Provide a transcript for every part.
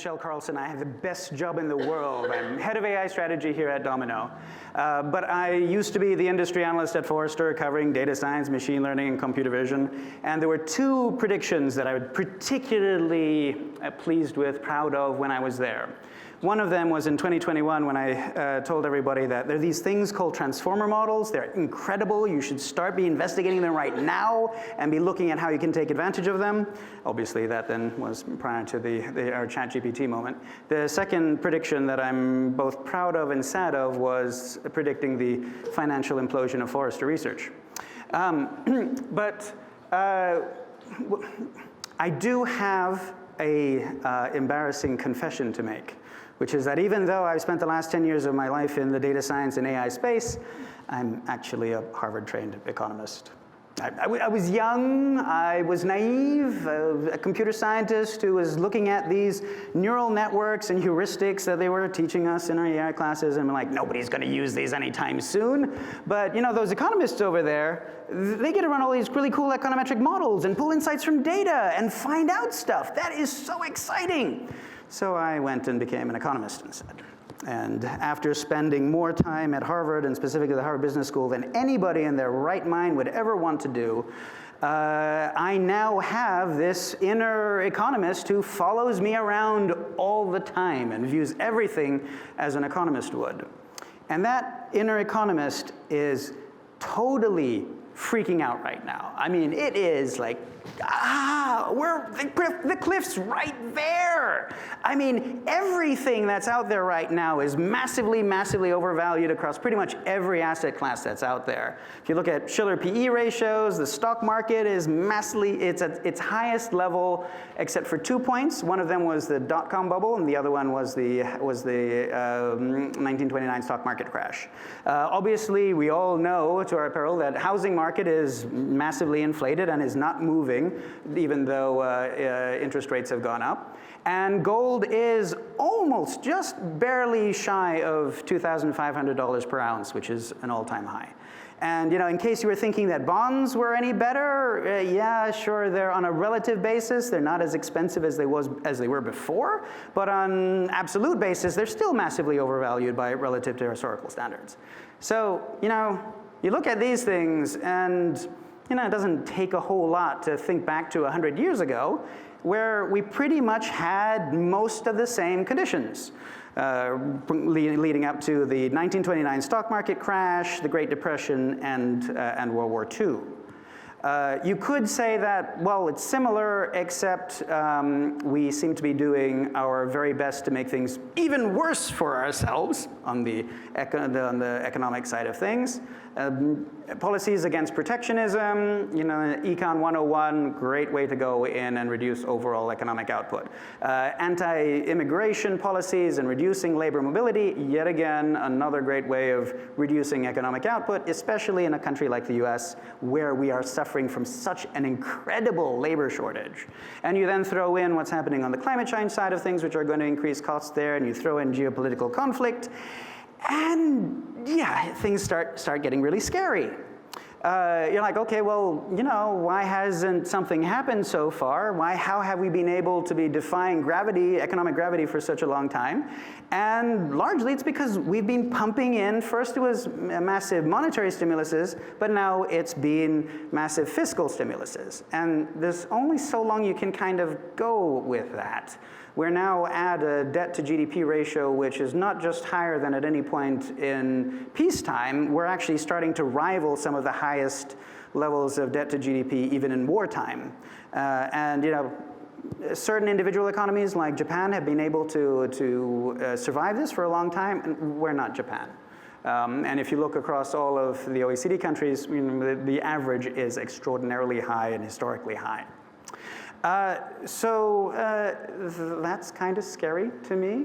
Kjell Carlsson. I have the best job in the world. I'm head of AI strategy here at Domino. But I used to be the industry analyst at Forrester covering data science, machine learning, and computer vision. And there were two predictions that I was particularly pleased with, proud of when I was there. One of them was in 2021 when I told everybody that there are these things called transformer models. They're incredible. You should start be investigating them right now and be looking at how you can take advantage of them. Obviously, that then was prior to our ChatGPT moment. The second prediction that I'm both proud of and sad of was predicting the financial implosion of Forrester research. But I do have a embarrassing confession to make, which is that even though I've spent the last 10 years of my life in the data science and AI space, I'm actually a Harvard-trained economist. I was young, I was naive, a computer scientist who was looking at these neural networks and heuristics that they were teaching us in our AI classes, and I'm like, nobody's gonna use these anytime soon. But you know, those economists over there, they get to run all these really cool econometric models and pull insights from data and find out stuff. That is so exciting. So I went and became an economist instead. And after spending more time at Harvard, and specifically the Harvard Business School, than anybody in their right mind would ever want to do, I now have this inner economist who follows me around all the time and views everything as an economist would. And that inner economist is totally freaking out right now. I mean, it is like, the cliff's right there. I mean, everything that's out there right now is massively, massively overvalued across pretty much every asset class that's out there. If you look at Shiller PE ratios, the stock market is massively, it's at its highest level except for 2 points. One of them was the dot-com bubble, and the other one was the 1929 stock market crash. Obviously, we all know to our peril that housing market is massively inflated and is not moving, even though interest rates have gone up. And gold is almost just barely shy of $2,500 per ounce, which is an all-time high. And you know, in case you were thinking that bonds were any better, yeah, sure, they're on a relative basis, they're not as expensive as they were before, but on absolute basis, they're still massively overvalued relative to historical standards. So, you know, you look at these things and you know, it doesn't take a whole lot to think back to 100 years ago, where we pretty much had most of the same conditions, leading up to the 1929 stock market crash, the Great Depression, and World War II. You could say that, well, it's similar, except we seem to be doing our very best to make things even worse for ourselves on the economic side of things. Policies against protectionism, you know, Econ 101, great way to go in and reduce overall economic output. Anti-immigration policies and reducing labor mobility, yet again, another great way of reducing economic output, especially in a country like the US, where we are suffering from such an incredible labor shortage. And you then throw in what's happening on the climate change side of things, which are going to increase costs there, and you throw in geopolitical conflict, and yeah, things start getting really scary. You're like, okay, well, you know, why hasn't something happened so far? How have we been able to be defying gravity, economic gravity, for such a long time? And largely it's because we've been pumping in, first it was massive monetary stimuluses, but now it's been massive fiscal stimuluses. And there's only so long you can kind of go with that. We're now at a debt to GDP ratio which is not just higher than at any point in peacetime, we're actually starting to rival some of the highest levels of debt to GDP even in wartime. And you know, certain individual economies like Japan have been able to survive this for a long time, and we're not Japan. And if you look across all of the OECD countries, you know, the average is extraordinarily high and historically high. So that's kind of scary to me,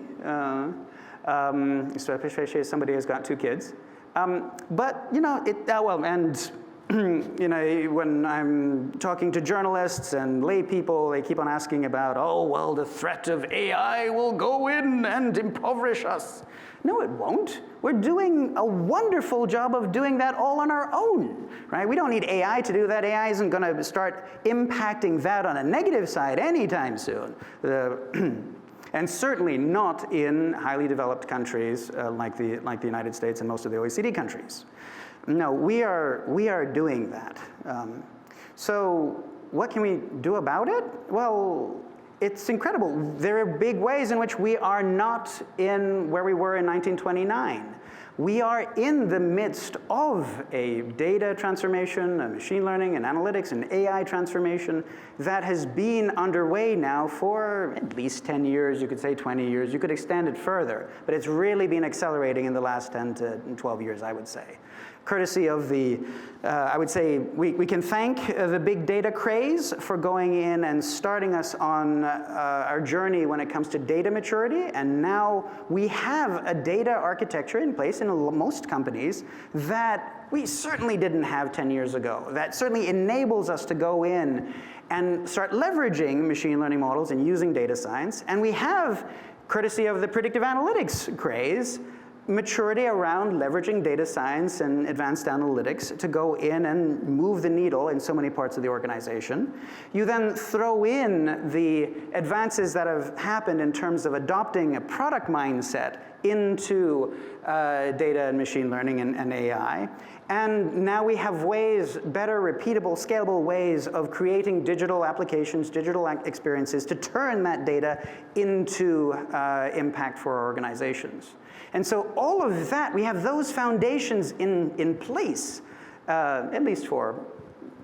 especially as somebody who's got 2 kids. But you know, well, and you know, when I'm talking to journalists and lay people, they keep on asking about, oh, well, the threat of AI will go in and impoverish us. No, it won't. We're doing a wonderful job of doing that all on our own, right? We don't need AI to do that. AI isn't going to start impacting that on a negative side anytime soon. And certainly not in highly developed countries like the United States and most of the OECD countries. No, we are doing that. So what can we do about it? Well, it's incredible. There are big ways in which we are not in where we were in 1929. We are in the midst of a data transformation, a machine learning and analytics and AI transformation that has been underway now for at least 10 years, you could say 20 years, you could extend it further, but it's really been accelerating in the last 10 to 12 years, I would say. Courtesy of the, I would say, we can thank the big data craze for going in and starting us on our journey when it comes to data maturity, and now we have a data architecture in place in most companies that we certainly didn't have 10 years ago. That certainly enables us to go in and start leveraging machine learning models and using data science, and we have, courtesy of the predictive analytics craze, maturity around leveraging data science and advanced analytics to go in and move the needle in so many parts of the organization. You then throw in the advances that have happened in terms of adopting a product mindset into data and machine learning and AI. And now we have ways, better, repeatable, scalable ways of creating digital applications, digital experiences to turn that data into impact for our organizations. And so all of that, we have those foundations in place, at least for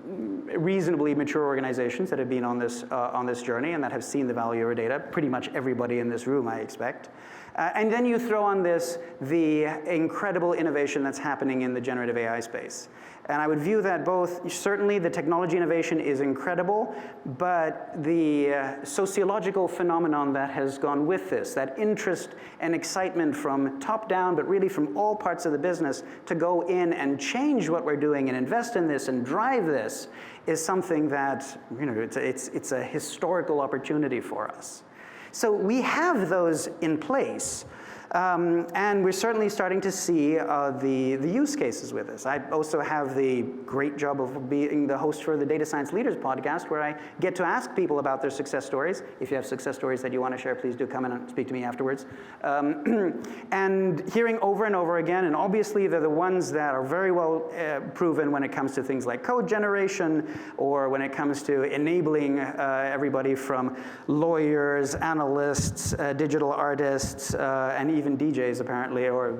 reasonably mature organizations that have been on this journey and that have seen the value of our data, pretty much everybody in this room, I expect. And then you throw on this the incredible innovation that's happening in the generative AI space. And I would view that both, certainly the technology innovation is incredible, but the sociological phenomenon that has gone with this, that interest and excitement from top down, but really from all parts of the business to go in and change what we're doing and invest in this and drive this, is something that, you know, it's a historical opportunity for us. So we have those in place. And we're certainly starting to see the use cases with this. I also have the great job of being the host for the Data Science Leaders podcast, where I get to ask people about their success stories. If you have success stories that you want to share, please do come in and speak to me afterwards. And hearing over and over again, and obviously they're the ones that are very well proven when it comes to things like code generation, or when it comes to enabling everybody from lawyers, analysts, digital artists, and even DJs apparently, or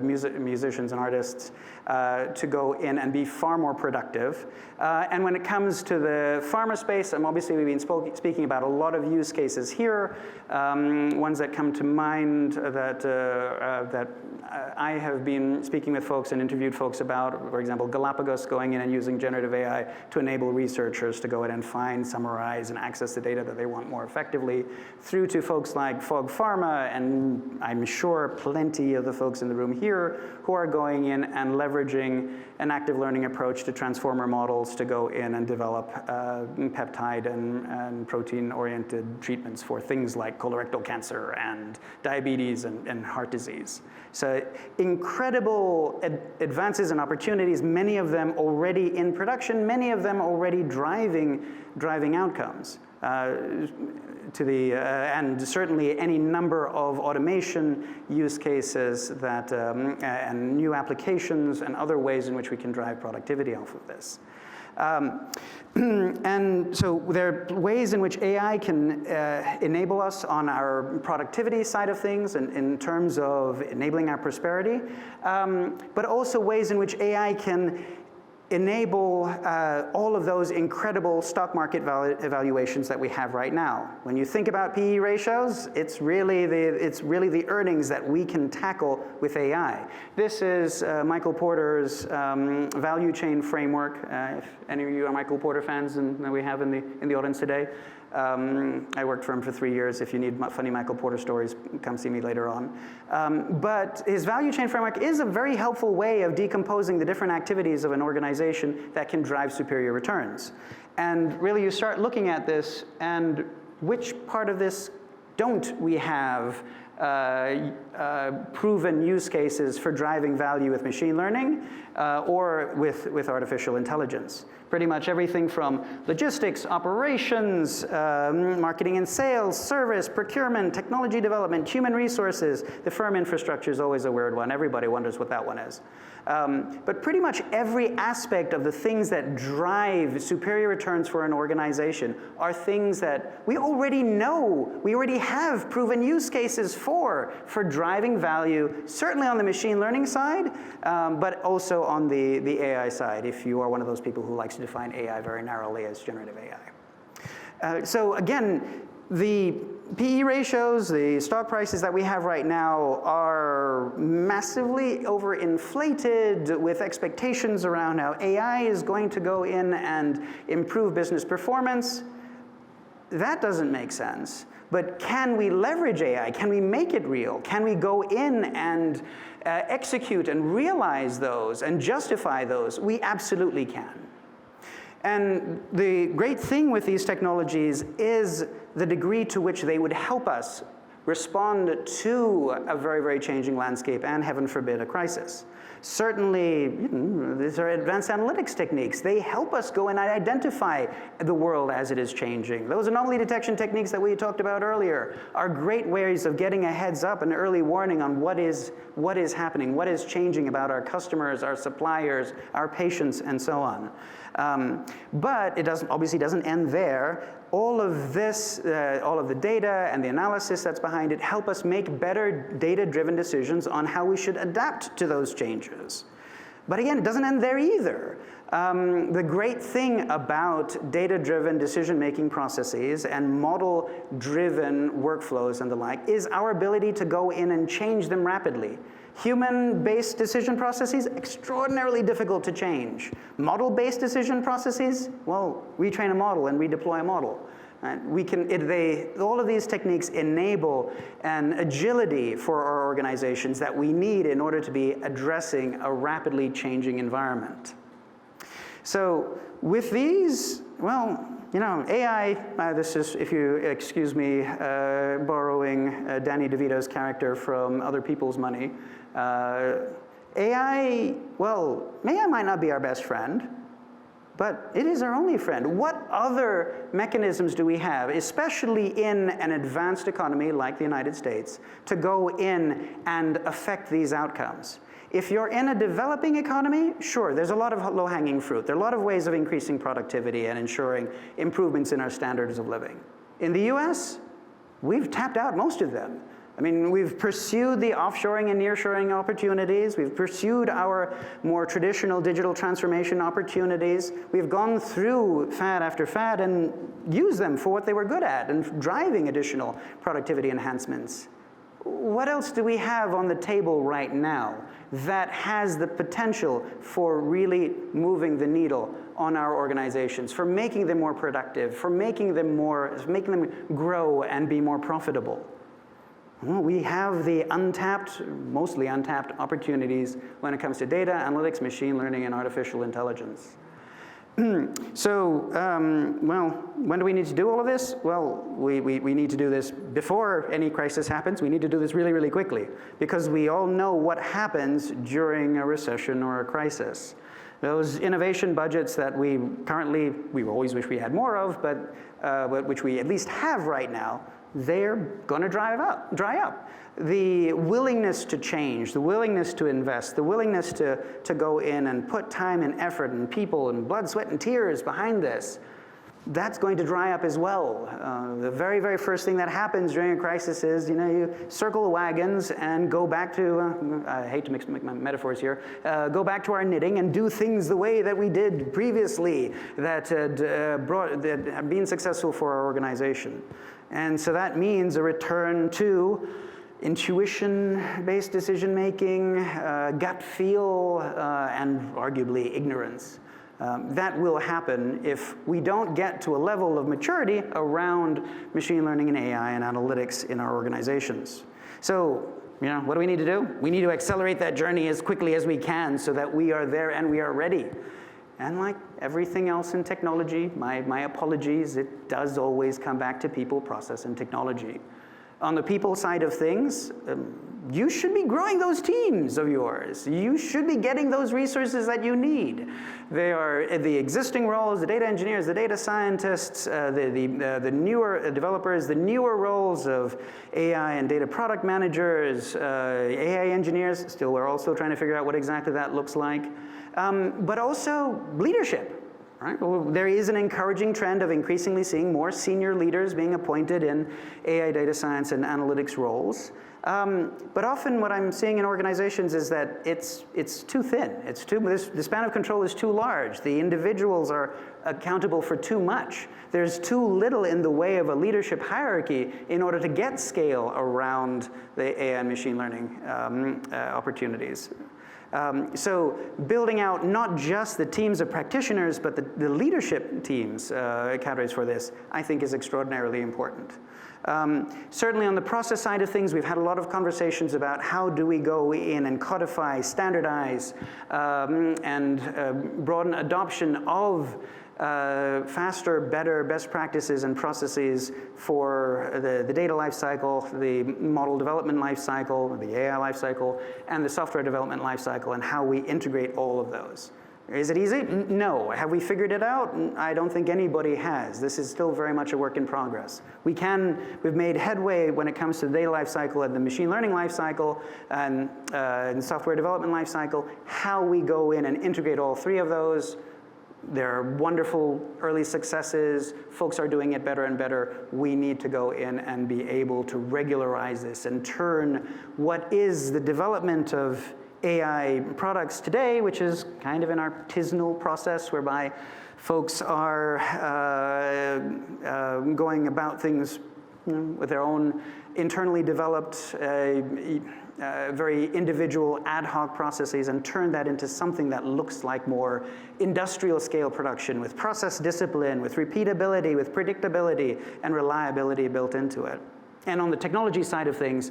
musicians and artists, to go in and be far more productive. And when it comes to the pharma space, obviously we've been speaking about a lot of use cases here. Ones that come to mind that I have been speaking with folks and interviewed folks about, for example, Galapagos going in and using generative AI to enable researchers to go in and find, summarize, and access the data that they want more effectively, through to folks like Fog Pharma, and I'm sure plenty of the folks in the room here who are going in and leveraging an active learning approach to transformer models to go in and develop peptide and protein-oriented treatments for things like colorectal cancer and diabetes and heart disease. So incredible advances and opportunities, many of them already in production, many of them already driving outcomes. And certainly any number of automation use cases that, and new applications and other ways in which we can drive productivity off of this. And so there are ways in which AI can enable us on our productivity side of things in terms of enabling our prosperity, but also ways in which AI can enable all of those incredible stock market evaluations that we have right now. When you think about PE ratios, it's really the earnings that we can tackle with AI. This is Michael Porter's value chain framework. If any of you are Michael Porter fans, and we have in the audience today. I worked for him for 3 years. If you need funny Michael Porter stories, come see me later on. But his value chain framework is a very helpful way of decomposing the different activities of an organization that can drive superior returns. And really you start looking at this, and which part of this don't we have proven use cases for driving value with machine learning or with artificial intelligence. Pretty much everything from logistics, operations, marketing and sales, service, procurement, technology development, human resources. The firm infrastructure is always a weird one. Everybody wonders what that one is. But pretty much every aspect of the things that drive superior returns for an organization are things that we already know, we already have proven use cases for driving value, certainly on the machine learning side, but also on the AI side, if you are one of those people who likes to define AI very narrowly as generative AI. So again, the PE ratios, the stock prices that we have right now are massively overinflated with expectations around how AI is going to go in and improve business performance. That doesn't make sense. But can we leverage AI? Can we make it real? Can we go in and execute and realize those and justify those? We absolutely can. And the great thing with these technologies is the degree to which they would help us respond to a very, very changing landscape and, heaven forbid, a crisis. Certainly, these are advanced analytics techniques. They help us go and identify the world as it is changing. Those anomaly detection techniques that we talked about earlier are great ways of getting a heads up, an early warning on what is happening, what is changing about our customers, our suppliers, our patients, and so on. But it obviously doesn't end there. All of this, all of the data and the analysis that's behind it help us make better data-driven decisions on how we should adapt to those changes. But again, it doesn't end there either. The great thing about data-driven decision-making processes and model-driven workflows and the like is our ability to go in and change them rapidly. Human-based decision processes, extraordinarily difficult to change. Model-based decision processes, well, we train a model and we deploy a model. All of these techniques enable an agility for our organizations that we need in order to be addressing a rapidly changing environment. So with these, well, you know, AI, this is, if you excuse me, borrowing Danny DeVito's character from Other People's Money. AI, well, AI might not be our best friend, but it is our only friend. What other mechanisms do we have, especially in an advanced economy like the United States, to go in and affect these outcomes? If you're in a developing economy, sure, there's a lot of low-hanging fruit. There are a lot of ways of increasing productivity and ensuring improvements in our standards of living. In the US, we've tapped out most of them. I mean, we've pursued the offshoring and nearshoring opportunities. We've pursued our more traditional digital transformation opportunities. We've gone through fad after fad and used them for what they were good at and driving additional productivity enhancements. What else do we have on the table right now that has the potential for really moving the needle on our organizations, for making them more productive, for making them grow and be more profitable? Well, we have the mostly untapped opportunities when it comes to data, analytics, machine learning, and artificial intelligence. So, well, when do we need to do all of this? Well, we need to do this before any crisis happens. We need to do this really, really quickly, because we all know what happens during a recession or a crisis. Those innovation budgets that we always wish we had more of, but which we at least have right now, they're going to dry up. The willingness to change, the willingness to invest, the willingness to go in and put time and effort and people and blood, sweat, and tears behind this, that's going to dry up as well. The very, very first thing that happens during a crisis is, you circle the wagons and go back to, I hate to mix my metaphors here, go back to our knitting and do things the way that we did previously that had been successful for our organization. And so that means a return to intuition-based decision-making, gut feel, and arguably ignorance. That will happen if we don't get to a level of maturity around machine learning and AI and analytics in our organizations. So, what do we need to do? We need to accelerate that journey as quickly as we can so that we are there and we are ready. And like everything else in technology, my apologies, it does always come back to people, process, and technology. On the people side of things, you should be growing those teams of yours. You should be getting those resources that you need. They are the existing roles, the data engineers, the data scientists, the newer developers, the newer roles of AI and data product managers, AI engineers. Still, we're also trying to figure out what exactly that looks like. But also leadership. Right? Well, there is an encouraging trend of increasingly seeing more senior leaders being appointed in AI data science and analytics roles. But often what I'm seeing in organizations is that it's too thin. The span of control is too large. The individuals are accountable for too much. There's too little in the way of a leadership hierarchy in order to get scale around the AI and machine learning opportunities. So building out not just the teams of practitioners, but the leadership teams, cadres for this, I think is extraordinarily important. Certainly on the process side of things, we've had a lot of conversations about how do we go in and codify, standardize, and broaden adoption of faster, better, best practices and processes for the data lifecycle, the model development lifecycle, the AI lifecycle, and the software development lifecycle, and how we integrate all of those. Is it easy? No. Have we figured it out? I don't think anybody has. This is still very much a work in progress. We've made headway when it comes to the data lifecycle and the machine learning lifecycle and software development lifecycle. How we go in and integrate all three of those. There are wonderful early successes. Folks are doing it better and better. We need to go in and be able to regularize this and turn what is the development of AI products today, which is kind of an artisanal process whereby folks are going about things with their own internally developed very individual ad hoc processes and turn that into something that looks like more industrial scale production with process discipline, with repeatability, with predictability and reliability built into it. And on the technology side of things,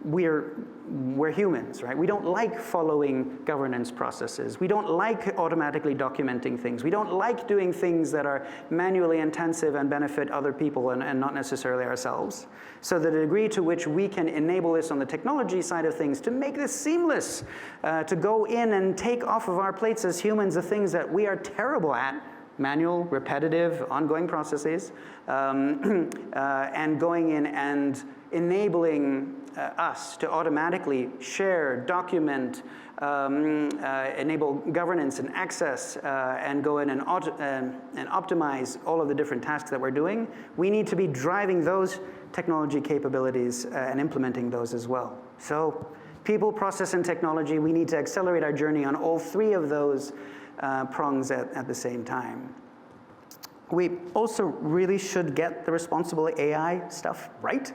we're humans, right? We don't like following governance processes. We don't like automatically documenting things. We don't like doing things that are manually intensive and benefit other people and not necessarily ourselves. So the degree to which we can enable this on the technology side of things to make this seamless, to go in and take off of our plates as humans the things that we are terrible at, manual, repetitive, ongoing processes, and going in and enabling us to automatically share, document, enable governance and access, and go in and optimize all of the different tasks that we're doing. We need to be driving those technology capabilities and implementing those as well. So people, process, and technology, we need to accelerate our journey on all three of those prongs at the same time. We also really should get the responsible AI stuff right.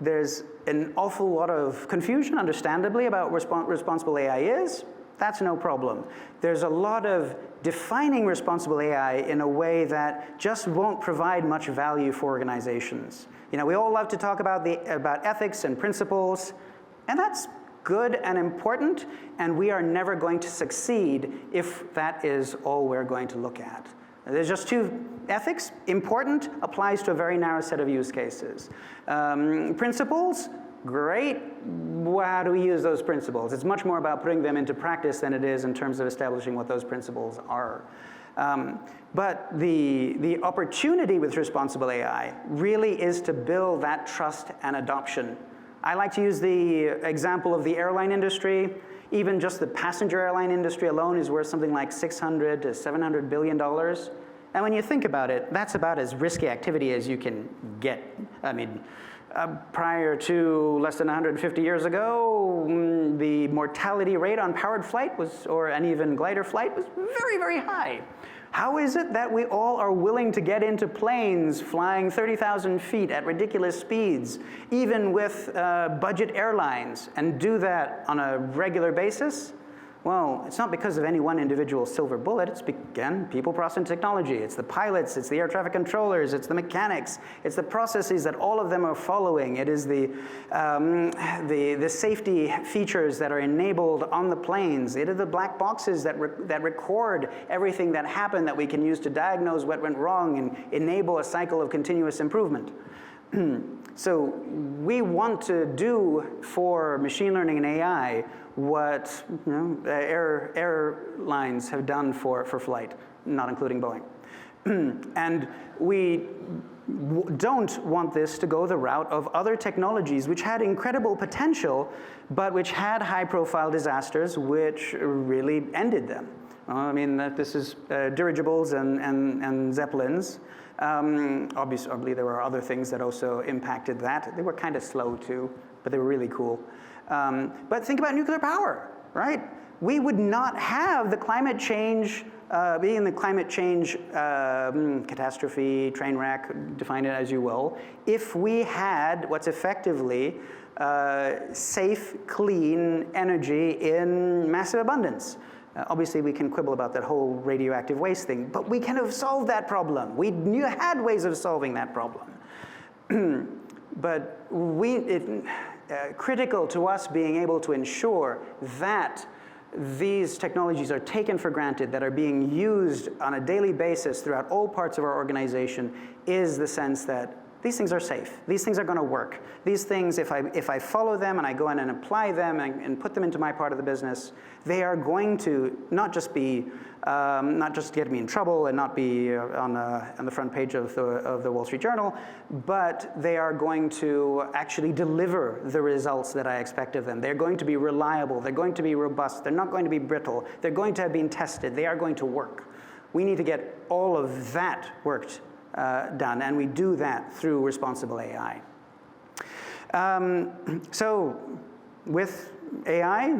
There's an awful lot of confusion, understandably, about what responsible AI is. That's no problem. There's a lot of defining responsible AI in a way that just won't provide much value for organizations. We all love to talk about ethics and principles, and that's good and important, and we are never going to succeed if that is all we're going to look at. There's just two ethics. Important applies to a very narrow set of use cases. Principles, great. How do we use those principles? It's much more about putting them into practice than it is in terms of establishing what those principles are. But the opportunity with responsible AI really is to build that trust and adoption. I like to use the example of the airline industry. Even just the passenger airline industry alone is worth something like $600 to $700 billion. And when you think about it, that's about as risky activity as you can get. I mean, prior to less than 150 years ago, the mortality rate on powered flight or an even glider flight was very, very high. How is it that we all are willing to get into planes flying 30,000 feet at ridiculous speeds, even with budget airlines, and do that on a regular basis? Well, it's not because of any one individual silver bullet. It's, again, people, process, and technology. It's the pilots, it's the air traffic controllers, it's the mechanics, it's the processes that all of them are following. It is the safety features that are enabled on the planes. It are the black boxes that record everything that happened that we can use to diagnose what went wrong and enable a cycle of continuous improvement. So we want to do for machine learning and AI what airlines have done for flight, not including Boeing. And we don't want this to go the route of other technologies which had incredible potential, but which had high-profile disasters which really ended them. I mean, this is dirigibles and Zeppelins. Obviously, there were other things that also impacted that. They were kind of slow too, but they were really cool. But think about nuclear power, right? We would not have the climate change, being the climate change catastrophe, train wreck, define it as you will, if we had what's effectively safe, clean energy in massive abundance. Obviously, we can quibble about that whole radioactive waste thing, but we kind of solved that problem. We had ways of solving that problem. But critical to us being able to ensure that these technologies are taken for granted, that are being used on a daily basis throughout all parts of our organization, is the sense that these things are safe. These things are going to work. These things, if I follow them and I go in and apply them and put them into my part of the business, they are going to not just get me in trouble and not be on the front page of the Wall Street Journal, but they are going to actually deliver the results that I expect of them. They're going to be reliable. They're going to be robust. They're not going to be brittle. They're going to have been tested. They are going to work. We need to get all of that worked done, and we do that through responsible AI. So with AI,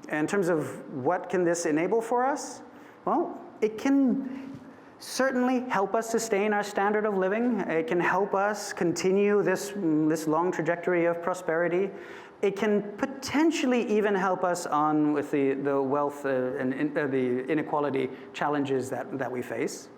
in terms of what can this enable for us, well, it can certainly help us sustain our standard of living. It can help us continue this long trajectory of prosperity. It can potentially even help us on with the wealth and the inequality challenges that we face.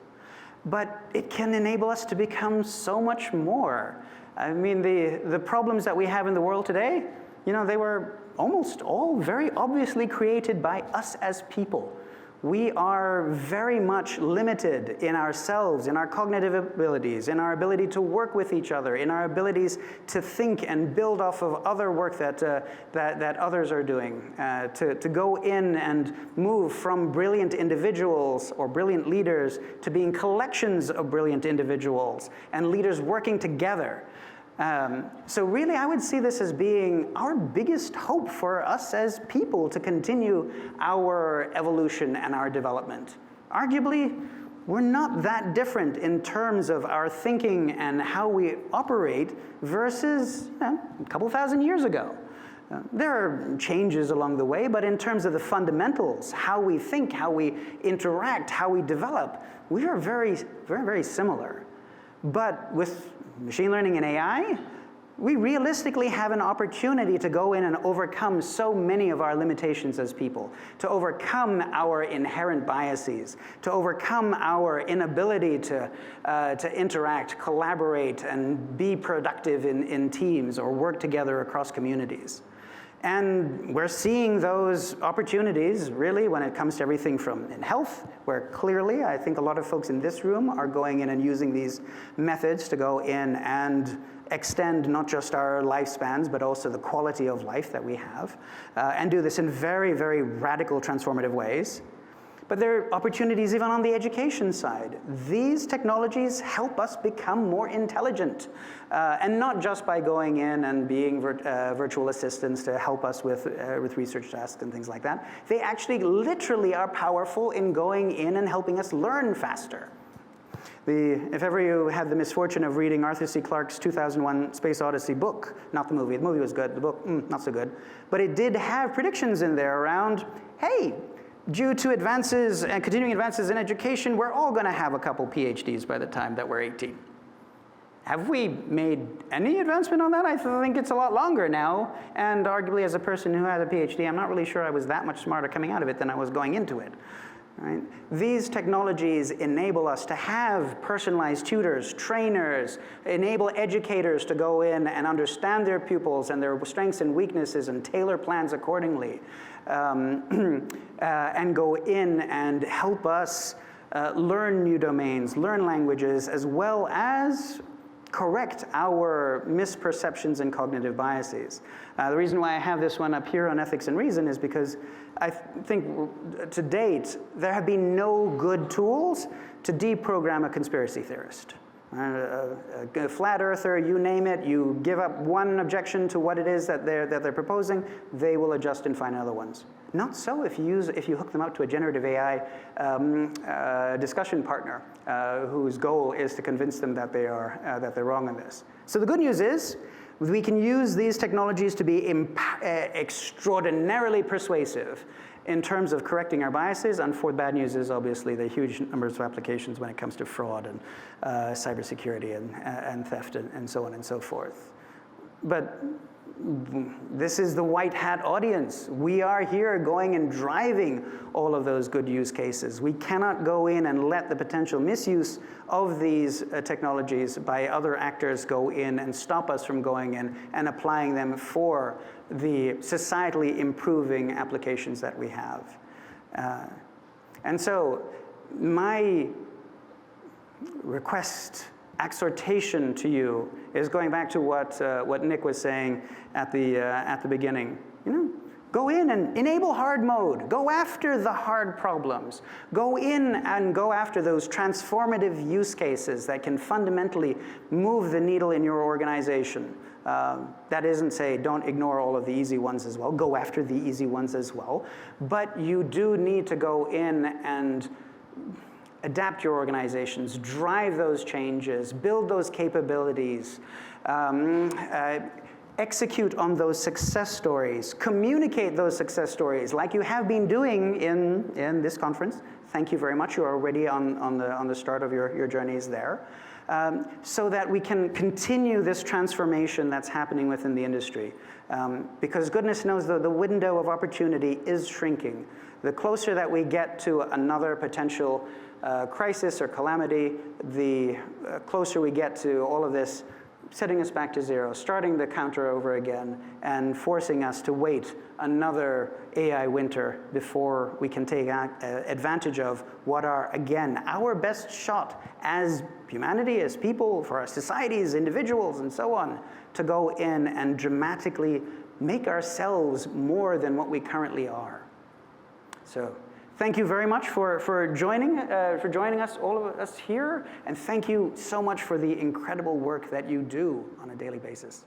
But it can enable us to become so much more. I mean, the problems that we have in the world today, they were almost all very obviously created by us as people. We are very much limited in ourselves, in our cognitive abilities, in our ability to work with each other, in our abilities to think and build off of other work that others are doing, to go in and move from brilliant individuals or brilliant leaders to being collections of brilliant individuals and leaders working together. So really, I would see this as being our biggest hope for us as people to continue our evolution and our development. Arguably, we're not that different in terms of our thinking and how we operate versus a couple thousand years ago. There are changes along the way, but in terms of the fundamentals, how we think, how we interact, how we develop, we are very, very, very similar. But with machine learning and AI, we realistically have an opportunity to go in and overcome so many of our limitations as people, to overcome our inherent biases, to overcome our inability to interact, collaborate, and be productive in teams or work together across communities. And we're seeing those opportunities, really, when it comes to everything from in health, where clearly I think a lot of folks in this room are going in and using these methods to go in and extend not just our lifespans, but also the quality of life that we have, and do this in very, very radical, transformative ways. But there are opportunities even on the education side. These technologies help us become more intelligent, and not just by going in and being virtual assistants to help us with research tasks and things like that. They actually literally are powerful in going in and helping us learn faster. If ever you had the misfortune of reading Arthur C. Clarke's 2001 Space Odyssey book, not the movie was good, the book, not so good, but it did have predictions in there around, hey, due to advances and continuing advances in education, we're all going to have a couple PhDs by the time that we're 18. Have we made any advancement on that? I think it's a lot longer now. And arguably, as a person who has a PhD, I'm not really sure I was that much smarter coming out of it than I was going into it. Right? These technologies enable us to have personalized tutors, trainers, enable educators to go in and understand their pupils and their strengths and weaknesses and tailor plans accordingly, and go in and help us learn new domains, learn languages, as well as correct our misperceptions and cognitive biases. The reason why I have this one up here on ethics and reason is because I think to date, there have been no good tools to deprogram a conspiracy theorist. A flat earther, you name it, you give up one objection to what it is that they're proposing, they will adjust and find other ones. Not so if you hook them up to a generative AI discussion partner whose goal is to convince them that they're wrong on this. So the good news is we can use these technologies to be extraordinarily persuasive in terms of correcting our biases. And for the bad news is obviously the huge numbers of applications when it comes to fraud and cybersecurity and theft and so on and so forth. But this is the white hat audience. We are here going and driving all of those good use cases. We cannot go in and let the potential misuse of these technologies by other actors go in and stop us from going in and applying them for the societally improving applications that we have. And so my request, exhortation to you is going back to what Nick was saying at the beginning. Go in and enable hard mode. Go after the hard problems. Go in and go after those transformative use cases that can fundamentally move the needle in your organization. That isn't say don't ignore all of the easy ones as well. Go after the easy ones as well. But you do need to go in and adapt your organizations, drive those changes, build those capabilities, execute on those success stories, communicate those success stories like you have been doing in this conference. Thank you very much. You're already on the start of your journeys there. So that we can continue this transformation that's happening within the industry. Because goodness knows the window of opportunity is shrinking. The closer that we get to another potential crisis or calamity, the closer we get to all of this setting us back to zero, starting the counter over again, and forcing us to wait another AI winter before we can take advantage of what are, again, our best shot as humanity, as people, for our societies, individuals, and so on, to go in and dramatically make ourselves more than what we currently are. So thank you very much for joining us, all of us here, and thank you so much for the incredible work that you do on a daily basis.